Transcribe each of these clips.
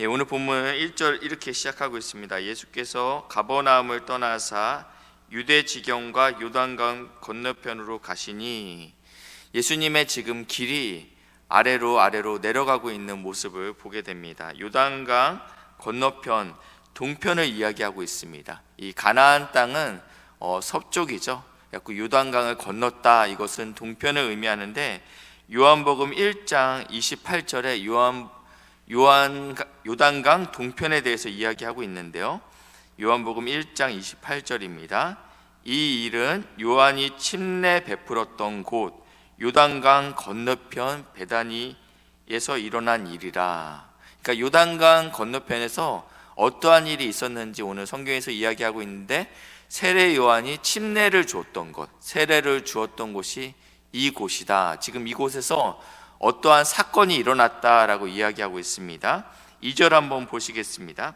오늘 본문 1절 이렇게 시작하고 있습니다. 예수께서 가버나움을 떠나사 유대 지경과 요단강 건너편으로 가시니, 예수님의 지금 길이 아래로 내려가고 있는 모습을 보게 됩니다. 요단강 건너편, 동편을 이야기하고 있습니다. 이 가나안 땅은 서쪽이죠. 요단강을 건넜다, 이것은 동편을 의미하는데, 요한복음 1장 28절에 요단강 동편에 대해서 이야기하고 있는데요. 요한복음 1장 28절입니다. 이 일은 요한이 침례 베풀었던 곳 요단강 건너편 베다니에서 일어난 일이라. 그러니까 요단강 건너편에서 어떠한 일이 있었는지 오늘 성경에서 이야기하고 있는데, 세례 요한이 침례를 주었던 곳, 세례를 주었던 곳이 이곳이다. 지금 이곳에서 어떠한 사건이 일어났다라고 이야기하고 있습니다. 2절 한번 보시겠습니다.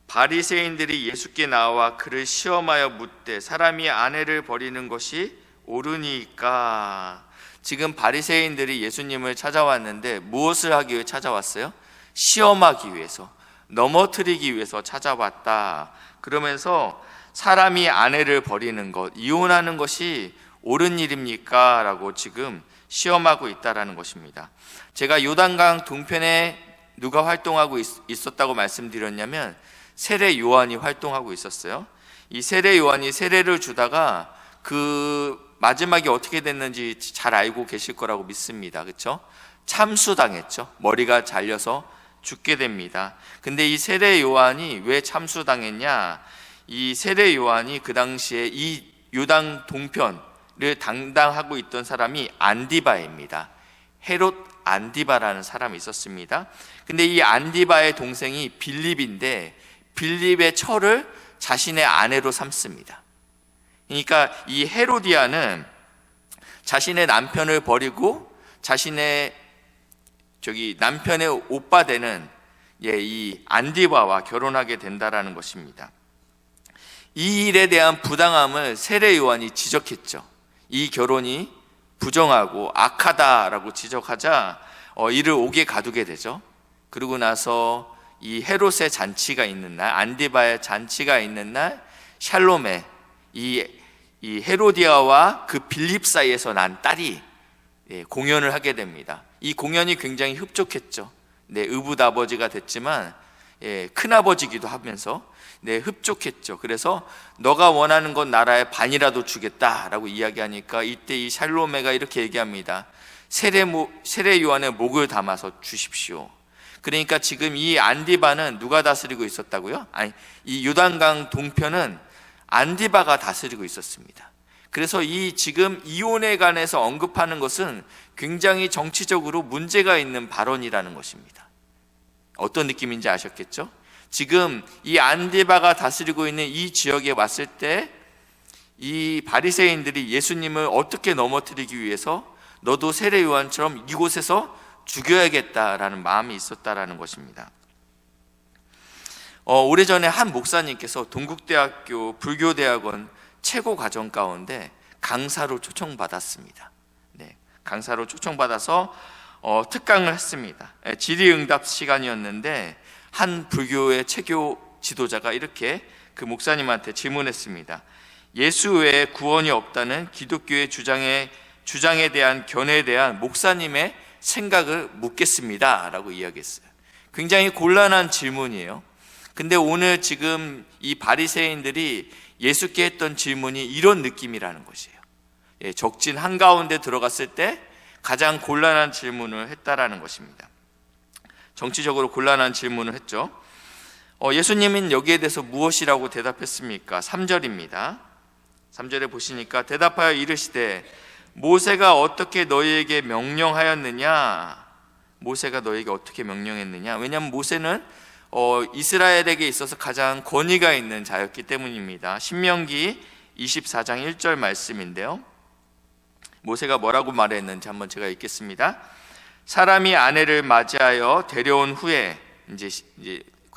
바리새인들이 예수께 나와 그를 시험하여 묻되 사람이 아내를 버리는 것이 옳으니까. 지금 바리새인들이 예수님을 찾아왔는데 무엇을 하기 위해 찾아왔어요? 시험하기 위해서, 넘어뜨리기 위해서 찾아왔다. 그러면서 사람이 아내를 버리는 것, 이혼하는 것이 옳은 일입니까? 라고 지금 시험하고 있다라는 것입니다. 제가 요단강 동편에 누가 활동하고 있었다고 말씀드렸냐면 세례 요한이 활동하고 있었어요. 이 세례 요한이 세례를 주다가 그 마지막에 어떻게 됐는지 잘 알고 계실 거라고 믿습니다. 그렇죠? 참수당했죠. 머리가 잘려서 죽게 됩니다. 근데 이 세례 요한이 왜 참수당했냐? 이 세례 요한이 그 당시에 이 요단 동편을 담당하고 있던 사람이 안디바입니다. 헤롯 안디바라는 사람이 있었습니다. 근데 이 안디바의 동생이 빌립인데, 빌립의 처를 자신의 아내로 삼습니다. 그러니까 이 헤로디아는 자신의 남편을 버리고 자신의 남편의 오빠 되는 이 안디바와 결혼하게 된다라는 것입니다. 이 일에 대한 부당함을 세례 요한이 지적했죠. 이 결혼이 부정하고 악하다라고 지적하자 이를 옥에 가두게 되죠. 그러고 나서 이 헤롯의 잔치가 있는 날, 안디바의 잔치가 있는 날, 샬롬에 이 헤로디아와 그 빌립 사이에서 난 딸이 공연을 하게 됩니다. 이 공연이 굉장히 흡족했죠. 의붓아버지가 됐지만 큰아버지기도 하면서 흡족했죠. 그래서 너가 원하는 건 나라의 반이라도 주겠다라고 이야기하니까 이때 이 샬로메가 이렇게 얘기합니다. 세례 요한의 목을 담아서 주십시오. 그러니까 지금 이 안디바는 누가 다스리고 있었다고요? 이 요단강 동편은 안디바가 다스리고 있었습니다. 그래서 이 지금 이혼에 관해서 언급하는 것은 굉장히 정치적으로 문제가 있는 발언이라는 것입니다. 어떤 느낌인지 아셨겠죠? 지금 이 안디바가 다스리고 있는 이 지역에 왔을 때 이 바리새인들이 예수님을 어떻게 넘어뜨리기 위해서 너도 세례 요한처럼 이곳에서 죽여야겠다라는 마음이 있었다라는 것입니다. 오래전에 한 목사님께서 동국대학교 불교대학원 최고 과정 가운데 강사로 초청받았습니다. 강사로 초청받아서 특강을 했습니다. 질의응답 시간이었는데 한 불교의 체교 지도자가 이렇게 그 목사님한테 질문했습니다. 예수 외에 구원이 없다는 기독교의 주장에 대한 견해에 대한 목사님의 생각을 묻겠습니다 라고 이야기했어요. 굉장히 곤란한 질문이에요. 근데 오늘 지금 이 바리새인들이 예수께 했던 질문이 이런 느낌이라는 것이에요. 적진 한가운데 들어갔을 때 가장 곤란한 질문을 했다라는 것입니다. 정치적으로 곤란한 질문을 했죠. 예수님은 여기에 대해서 무엇이라고 대답했습니까? 3절입니다. 3절에 보시니까 대답하여 이르시되 모세가 어떻게 너희에게 명령하였느냐? 모세가 너희에게 어떻게 명령했느냐? 왜냐하면 모세는 이스라엘에게 있어서 가장 권위가 있는 자였기 때문입니다. 신명기 24장 1절 말씀인데요. 모세가 뭐라고 말했는지 한번 제가 읽겠습니다. 사람이 아내를 맞이하여 데려온 후에 이제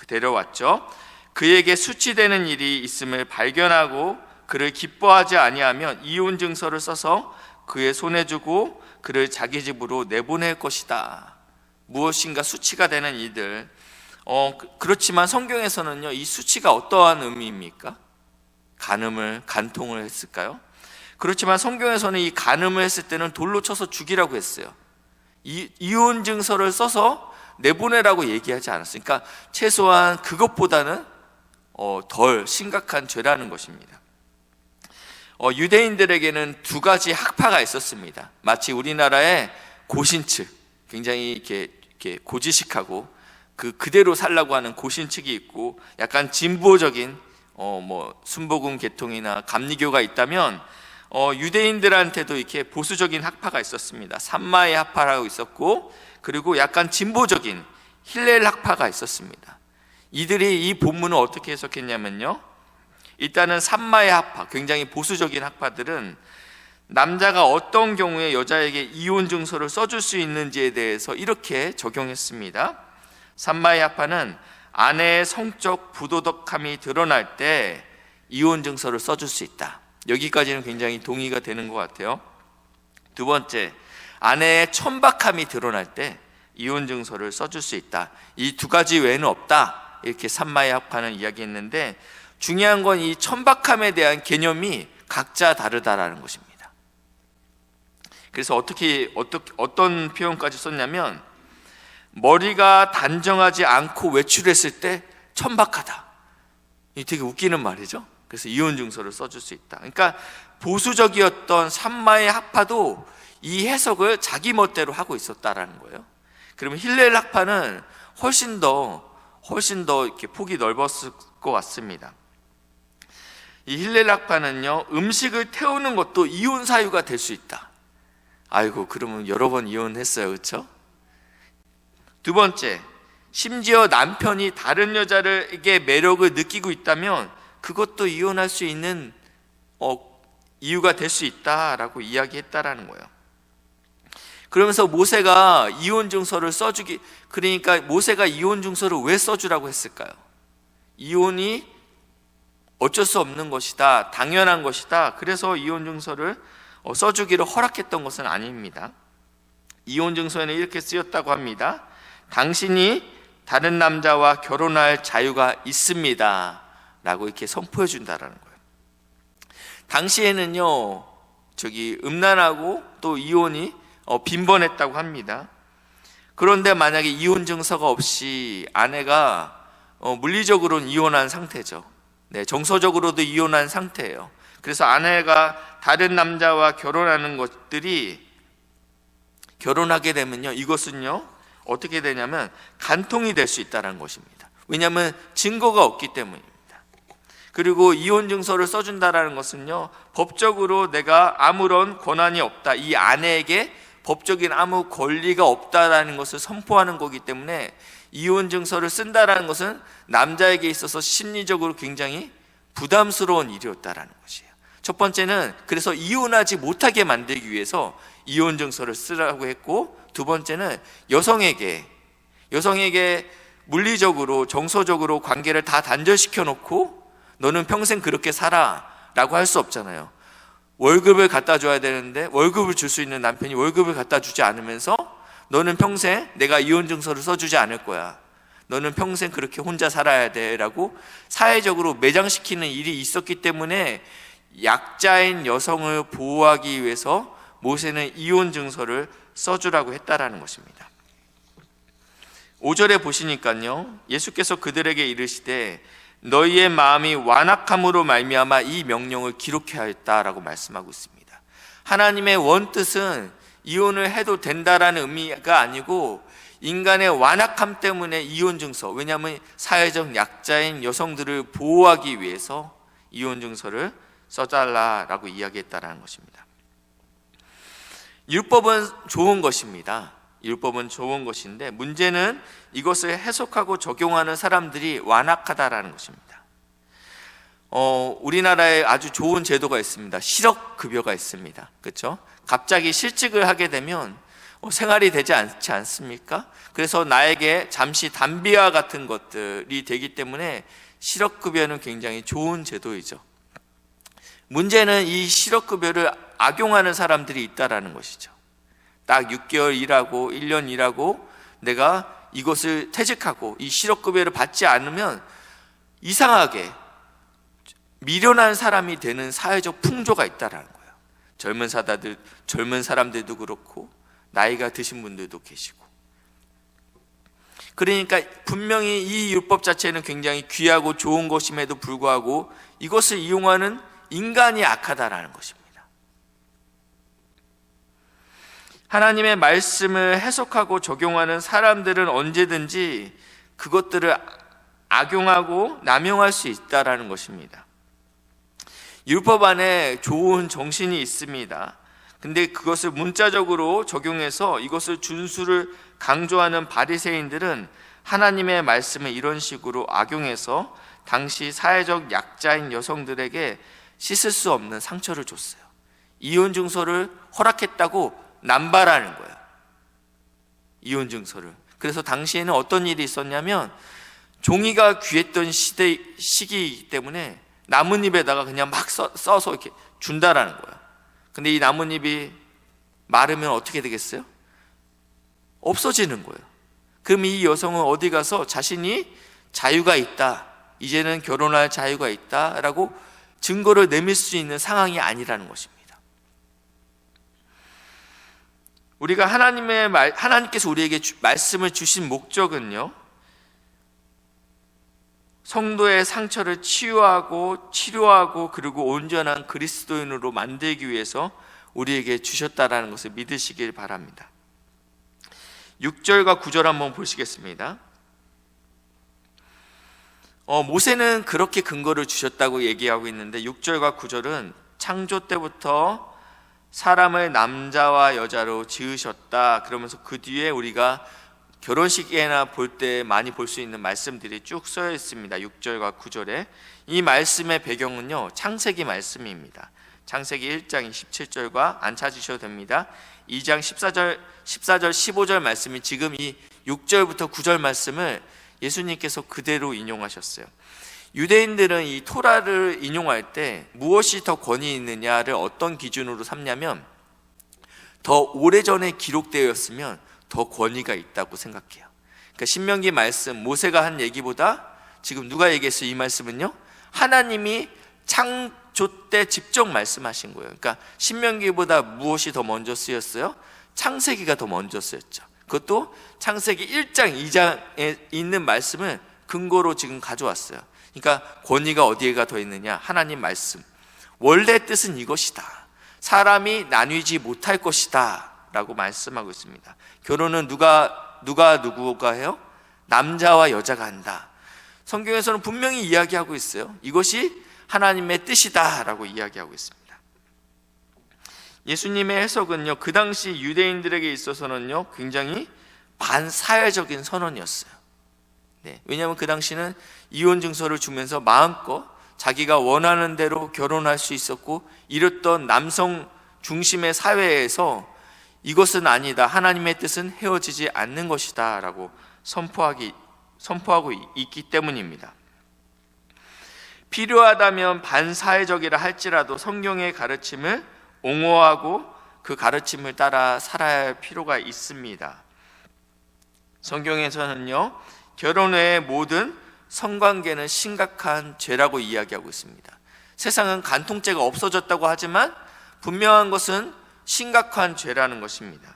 데려왔죠. 그에게 수치되는 일이 있음을 발견하고 그를 기뻐하지 아니하면 이혼 증서를 써서 그의 손에 주고 그를 자기 집으로 내보낼 것이다. 무엇인가 수치가 되는 이들. 그렇지만 성경에서는요, 이 수치가 어떠한 의미입니까? 간통을 했을까요? 그렇지만 성경에서는 이 간음을 했을 때는 돌로 쳐서 죽이라고 했어요. 이혼 증서를 써서 내보내라고 얘기하지 않았어요. 그러니까 최소한 그것보다는 덜 심각한 죄라는 것입니다. 유대인들에게는 두 가지 학파가 있었습니다. 마치 우리나라의 고신측, 굉장히 이렇게 고지식하고 그대로 살라고 하는 고신측이 있고, 약간 진보적인 순복음 계통이나 감리교가 있다면, 유대인들한테도 이렇게 보수적인 학파가 있었습니다. 산마의 학파라고 있었고, 그리고 약간 진보적인 힐렐 학파가 있었습니다. 이들이 이 본문을 어떻게 해석했냐면요, 일단은 산마의 학파, 굉장히 보수적인 학파들은 남자가 어떤 경우에 여자에게 이혼 증서를 써줄 수 있는지에 대해서 이렇게 적용했습니다. 산마의 학파는 아내의 성적 부도덕함이 드러날 때 이혼 증서를 써줄 수 있다. 여기까지는 굉장히 동의가 되는 것 같아요. 두 번째, 아내의 천박함이 드러날 때 이혼 증서를 써줄 수 있다. 이 두 가지 외에는 없다. 이렇게 산마의 학파는 이야기했는데, 중요한 건 이 천박함에 대한 개념이 각자 다르다라는 것입니다. 그래서 어떤 표현까지 썼냐면, 머리가 단정하지 않고 외출했을 때 천박하다. 이 되게 웃기는 말이죠. 그래서 이혼 증서를 써줄 수 있다. 그러니까 보수적이었던 산마의 학파도 이 해석을 자기 멋대로 하고 있었다라는 거예요. 그러면 힐렐 학파는 훨씬 더 이렇게 폭이 넓었을 것 같습니다. 이 힐렐 학파는요, 음식을 태우는 것도 이혼 사유가 될 수 있다. 아이고, 그러면 여러 번 이혼했어요, 그렇죠? 두 번째, 심지어 남편이 다른 여자에게 매력을 느끼고 있다면 그것도 이혼할 수 있는 이유가 될 수 있다라고 이야기했다라는 거예요. 그러면서 모세가 이혼 증서를 그러니까 모세가 이혼 증서를 왜 써주라고 했을까요? 이혼이 어쩔 수 없는 것이다, 당연한 것이다, 그래서 이혼 증서를 써주기를 허락했던 것은 아닙니다. 이혼 증서에는 이렇게 쓰였다고 합니다. 당신이 다른 남자와 결혼할 자유가 있습니다 라고 이렇게 선포해 준다라는 거예요. 당시에는요, 음란하고 또 이혼이 빈번했다고 합니다. 그런데 만약에 이혼 증서가 없이 아내가 물리적으로는 이혼한 상태죠. 네, 정서적으로도 이혼한 상태예요. 그래서 아내가 다른 남자와 결혼하게 되면요, 이것은요 어떻게 되냐면 간통이 될 수 있다는 것입니다. 왜냐하면 증거가 없기 때문입니다. 그리고 이혼 증서를 써준다라는 것은요, 법적으로 내가 아무런 권한이 없다, 이 아내에게 법적인 아무 권리가 없다라는 것을 선포하는 거기 때문에 이혼 증서를 쓴다라는 것은 남자에게 있어서 심리적으로 굉장히 부담스러운 일이었다라는 것이에요. 첫 번째는 그래서 이혼하지 못하게 만들기 위해서 이혼 증서를 쓰라고 했고, 두 번째는 여성에게 물리적으로 정서적으로 관계를 다 단절시켜 놓고 너는 평생 그렇게 살아 라고 할 수 없잖아요. 월급을 갖다 줘야 되는데 월급을 줄 수 있는 남편이 월급을 갖다 주지 않으면서 너는 평생 내가 이혼 증서를 써주지 않을 거야, 너는 평생 그렇게 혼자 살아야 돼 라고 사회적으로 매장시키는 일이 있었기 때문에 약자인 여성을 보호하기 위해서 모세는 이혼 증서를 써주라고 했다라는 것입니다. 5절에 보시니까요, 예수께서 그들에게 이르시되 너희의 마음이 완악함으로 말미암아 이 명령을 기록하였다라고 말씀하고 있습니다. 하나님의 원뜻은 이혼을 해도 된다라는 의미가 아니고 인간의 완악함 때문에 이혼 증서, 왜냐하면 사회적 약자인 여성들을 보호하기 위해서 이혼 증서를 써달라라고 이야기했다라는 것입니다. 율법은 좋은 것입니다. 율법은 좋은 것인데 문제는 이것을 해석하고 적용하는 사람들이 완악하다라는 것입니다. 우리나라에 아주 좋은 제도가 있습니다. 실업급여가 있습니다. 그렇죠? 갑자기 실직을 하게 되면 생활이 되지 않지 않습니까? 그래서 나에게 잠시 담비와 같은 것들이 되기 때문에 실업급여는 굉장히 좋은 제도이죠. 문제는 이 실업급여를 악용하는 사람들이 있다라는 것이죠. 딱 6개월 일하고 1년 일하고 내가 이것을 퇴직하고 이 실업급여를 받지 않으면 이상하게 미련한 사람이 되는 사회적 풍조가 있다라는 거예요. 젊은 사람들도 그렇고 나이가 드신 분들도 계시고. 그러니까 분명히 이 율법 자체는 굉장히 귀하고 좋은 것임에도 불구하고 이것을 이용하는 인간이 악하다라는 것입니다. 하나님의 말씀을 해석하고 적용하는 사람들은 언제든지 그것들을 악용하고 남용할 수 있다라는 것입니다. 율법 안에 좋은 정신이 있습니다. 근데 그것을 문자적으로 적용해서 이것을 준수를 강조하는 바리새인들은 하나님의 말씀을 이런 식으로 악용해서 당시 사회적 약자인 여성들에게 씻을 수 없는 상처를 줬어요. 이혼 증서를 허락했다고 남발하는 거예요. 이혼 증서를. 그래서 당시에는 어떤 일이 있었냐면 종이가 귀했던 시기이기 때문에 나뭇잎에다가 그냥 막 써서 이렇게 준다라는 거예요. 근데 이 나뭇잎이 마르면 어떻게 되겠어요? 없어지는 거예요. 그럼 이 여성은 어디 가서 자신이 자유가 있다, 이제는 결혼할 자유가 있다라고 증거를 내밀 수 있는 상황이 아니라는 것입니다. 우리가 하나님께서 우리에게 말씀을 주신 목적은요, 성도의 상처를 치유하고 치료하고 그리고 온전한 그리스도인으로 만들기 위해서 우리에게 주셨다라는 것을 믿으시길 바랍니다. 6절과 9절 한번 보시겠습니다. 모세는 그렇게 근거를 주셨다고 얘기하고 있는데 6절과 9절은 창조 때부터 사람을 남자와 여자로 지으셨다 그러면서 그 뒤에 우리가 결혼식에나 볼 때 많이 볼 수 있는 말씀들이 쭉 써 있습니다. 6절과 9절에. 이 말씀의 배경은요, 창세기 말씀입니다. 창세기 1장 27절과 안 찾으셔도 됩니다. 2장 14절 15절 말씀이 지금 이 6절부터 9절 말씀을 예수님께서 그대로 인용하셨어요. 유대인들은 이 토라를 인용할 때 무엇이 더 권위 있느냐를 어떤 기준으로 삼냐면 더 오래전에 기록되었으면 더 권위가 있다고 생각해요. 그러니까 신명기 말씀, 모세가 한 얘기보다 지금 누가 얘기했어요? 이 말씀은요, 하나님이 창조 때 직접 말씀하신 거예요. 그러니까 신명기보다 무엇이 더 먼저 쓰였어요? 창세기가 더 먼저 쓰였죠. 그것도 창세기 1장 2장에 있는 말씀을 근거로 지금 가져왔어요. 그러니까 권위가 어디에가 더 있느냐? 하나님 말씀. 원래 뜻은 이것이다. 사람이 나뉘지 못할 것이다 라고 말씀하고 있습니다. 결혼은 누구가 해요? 남자와 여자가 한다. 성경에서는 분명히 이야기하고 있어요. 이것이 하나님의 뜻이다 라고 이야기하고 있습니다. 예수님의 해석은요, 그 당시 유대인들에게 있어서는요, 굉장히 반사회적인 선언이었어요. 네, 왜냐하면 그 당시는 이혼 증서를 주면서 마음껏 자기가 원하는 대로 결혼할 수 있었고, 이랬던 남성 중심의 사회에서 이것은 아니다, 하나님의 뜻은 헤어지지 않는 것이다 라고 선포하고 있기 때문입니다. 필요하다면 반사회적이라 할지라도 성경의 가르침을 옹호하고 그 가르침을 따라 살아야 할 필요가 있습니다. 성경에서는요, 결혼 외의 모든 성관계는 심각한 죄라고 이야기하고 있습니다. 세상은 간통죄가 없어졌다고 하지만 분명한 것은 심각한 죄라는 것입니다.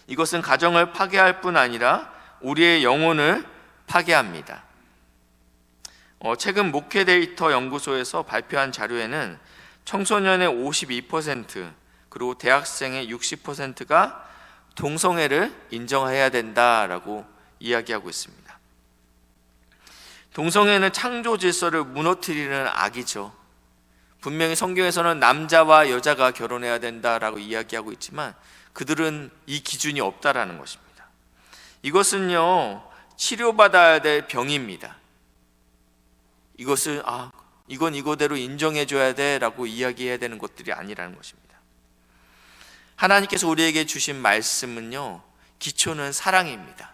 이것은 가정을 파괴할 뿐 아니라 우리의 영혼을 파괴합니다. 최근 목회 데이터 연구소에서 발표한 자료에는 청소년의 52% 그리고 대학생의 60%가 동성애를 인정해야 된다라고 이야기하고 있습니다. 동성애는 창조 질서를 무너뜨리는 악이죠. 분명히 성경에서는 남자와 여자가 결혼해야 된다라고 이야기하고 있지만 그들은 이 기준이 없다라는 것입니다. 이것은요, 치료받아야 될 병입니다. 이건 이거대로 인정해줘야 돼라고 이야기해야 되는 것들이 아니라는 것입니다. 하나님께서 우리에게 주신 말씀은요, 기초는 사랑입니다.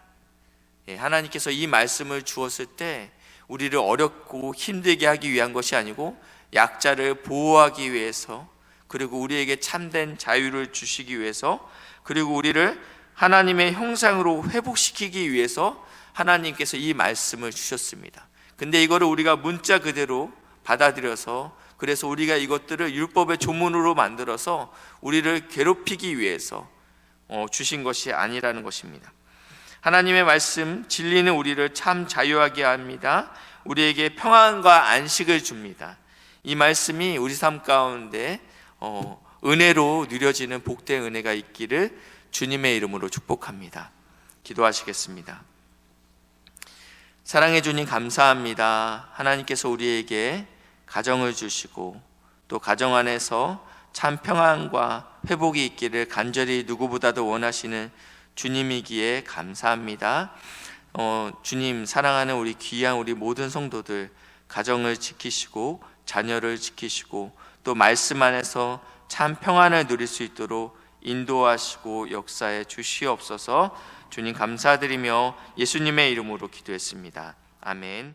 하나님께서 이 말씀을 주었을 때 우리를 어렵고 힘들게 하기 위한 것이 아니고 약자를 보호하기 위해서, 그리고 우리에게 참된 자유를 주시기 위해서, 그리고 우리를 하나님의 형상으로 회복시키기 위해서 하나님께서 이 말씀을 주셨습니다. 근데 이거를 우리가 문자 그대로 받아들여서, 그래서 우리가 이것들을 율법의 조문으로 만들어서 우리를 괴롭히기 위해서 주신 것이 아니라는 것입니다. 하나님의 말씀, 진리는 우리를 참 자유하게 합니다. 우리에게 평안과 안식을 줍니다. 이 말씀이 우리 삶 가운데 은혜로 누려지는 복된 은혜가 있기를 주님의 이름으로 축복합니다. 기도하시겠습니다. 사랑해 주님 감사합니다. 하나님께서 우리에게 가정을 주시고 또 가정 안에서 참 평안과 회복이 있기를 간절히 누구보다도 원하시는 주님이기에 감사합니다. 주님, 사랑하는 우리 귀한 우리 모든 성도들 가정을 지키시고 자녀를 지키시고 또 말씀 안에서 참 평안을 누릴 수 있도록 인도하시고 역사해 주시옵소서. 주님 감사드리며 예수님의 이름으로 기도했습니다. 아멘.